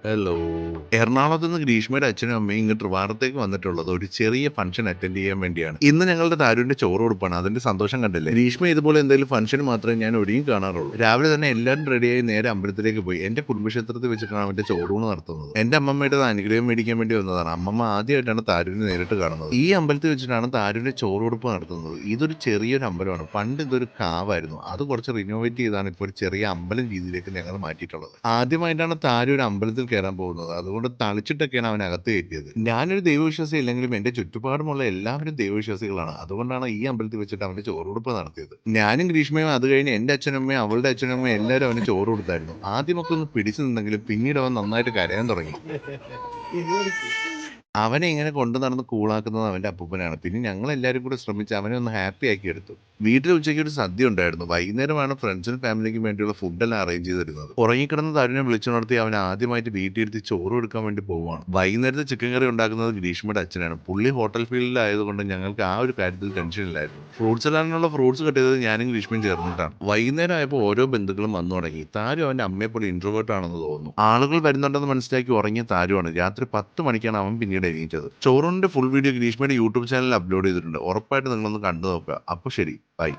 Hello. എറണാകുളത്ത് നിന്ന് ഗ്രീഷ്മയുടെ അച്ഛനും അമ്മയും ഇങ്ങ് ട്രിവാൻഡ്രത്തേക്ക് വന്നിട്ടുള്ളത് ഒരു ചെറിയ ഫംഗ്ഷൻ അറ്റൻഡ് ചെയ്യാൻ വേണ്ടിയാണ്. ഇന്ന് ഞങ്ങളുടെ താരുവിന്റെ ചോറ് കൊടുപ്പാണ്. അതിന്റെ സന്തോഷം കണ്ടില്ലേ? ഗ്രീഷ്മ ഇതുപോലെ എന്തെങ്കിലും ഫംഗ്ഷന് മാത്രമേ ഞാൻ ഒരുങ്ങി കാണാറുള്ളൂ. രാവിലെ തന്നെ എല്ലാവരും റെഡിയായി നേരെ അമ്പലത്തിലേക്ക് പോയി. എന്റെ കുടുംബക്ഷേത്രത്തിൽ വെച്ചിട്ടാണ് അവന്റെ ചോറൂണ് നടത്തുന്നത്. എന്റെ അമ്മമ്മയുടെ അനുഗ്രഹം മേടിക്കാൻ വേണ്ടി വന്നതാണ്. അമ്മമ്മ ആദ്യമായിട്ടാണ് താരുവിനെ നേരിട്ട് കാണുന്നത്. ഈ അമ്പലത്തിൽ വെച്ചിട്ടാണ് താരുവിന്റെ ചോറ് കൊടുപ്പ് നടത്തുന്നത്. ഇതൊരു ചെറിയൊരു അമ്പലമാണ്. പണ്ട് ഇതൊരു കാവായിരുന്നു. അത് കുറച്ച് റിനോവേറ്റ് ചെയ്താണ് ഇപ്പോൾ ഒരു ചെറിയ അമ്പലം രീതിയിലേക്ക് ഞങ്ങൾ മാറ്റിയിട്ടുള്ളത്. ആദ്യമായിട്ടാണ് താരു ഒരു അമ്പലത്തിൽ കയറാൻ പോകുന്നത്. അതുകൊണ്ട് തളിച്ചിട്ടൊക്കെയാണ് അവൻ അകത്ത് കയറ്റിയത്. ഞാനൊരു ദൈവവിശ്വാസി അല്ലെങ്കിലും എന്റെ ചുറ്റുപാടുമുള്ള എല്ലാവരും ദൈവവിശ്വാസികളാണ്. അതുകൊണ്ടാണ് ഈ അമ്പലത്തിൽ വെച്ചിട്ട് അവന്റെ ചോറുകൊടുപ്പ് നടത്തിയത്. ഞാനും ഗ്രീഷ്മയും അത് കഴിഞ്ഞ് എന്റെ അച്ഛനമ്മയും അവളുടെ അച്ഛനമ്മയും എല്ലാവരും അവന് ചോറ് കൊടുത്തായിരുന്നു. ആദ്യമൊക്കെ ഒന്ന് പിടിച്ചു നിന്നെങ്കിലും പിന്നീട് അവൻ നന്നായിട്ട് കരയാൻ തുടങ്ങി. അവനെ ഇങ്ങനെ കൊണ്ടു നടന്ന് കൂളാക്കുന്നത് അവന്റെ അപ്പൂപ്പനാണ്. പിന്നെ ഞങ്ങളെല്ലാവരും കൂടെ ശ്രമിച്ച് അവനെ ഒന്ന് ഹാപ്പി ആക്കി എടുത്തു. വീട്ടിൽ ഉച്ചയ്ക്ക് ഒരു സദ്യ ഉണ്ടായിരുന്നു. വൈകുന്നേരമാണ് ഫ്രണ്ട്സിനും ഫാമിലിക്കും വേണ്ടിയുള്ള ഫുഡെല്ലാം അറേഞ്ച് ചെയ്ത് തരുന്നത്. ഉറങ്ങിക്കിടന്ന തരുണിനെ വിളിച്ചുണർത്തി അവൻ ആദ്യമായിട്ട് വീട്ടിലിരുത്തി ചോറ് കൊടുക്കാൻ വേണ്ടി പോവുകയാണ്. വൈകുന്നേരത്തെ ചിക്കൻ കറി ഉണ്ടാക്കുന്നത് ഗ്രീഷ്മയുടെ അച്ഛനാണ്. പുള്ളി ഹോട്ടൽ ഫീൽഡിലായതുകൊണ്ട് ഞങ്ങൾക്ക് ആ ഒരു കാര്യത്തിൽ ടെൻഷൻ ഇല്ലായിരുന്നു. ഫ്രൂട്ട്സ് സലാഡിനുള്ള ഫ്രൂട്ട്സ് കട്ട് ചെയ്തത് ഞാനും ഗ്രീഷ്മയും ചേർന്നിട്ടാണ്. വൈകുന്നേരം ആയപ്പോൾ ഓരോ ബന്ധുക്കളും വന്നു തുടങ്ങി. താരു അവന്റെ അമ്മയെപ്പോലെ ഇൻട്രോവേർട്ട് ആണെന്ന് തോന്നുന്നു. ആളുകൾ വരുന്നുണ്ടെന്ന് മനസ്സിലാക്കി ഉറങ്ങിയ താരുവാണ്. രാത്രി 10 മണിക്കാണ് അവൻ പിന്നീട് എണീറ്റത്. ചോറൂണിന്റെ ഫുൾ വീഡിയോ ഗ്രീഷ്മയുടെ യൂട്യൂബ് ചാനലിൽ അപ്ലോഡ് ചെയ്തിട്ടുണ്ട്. ഉറപ്പായിട്ട് നിങ്ങളൊന്ന് കണ്ടു നോക്കുക. അപ്പോൾ ശരി, ബൈ.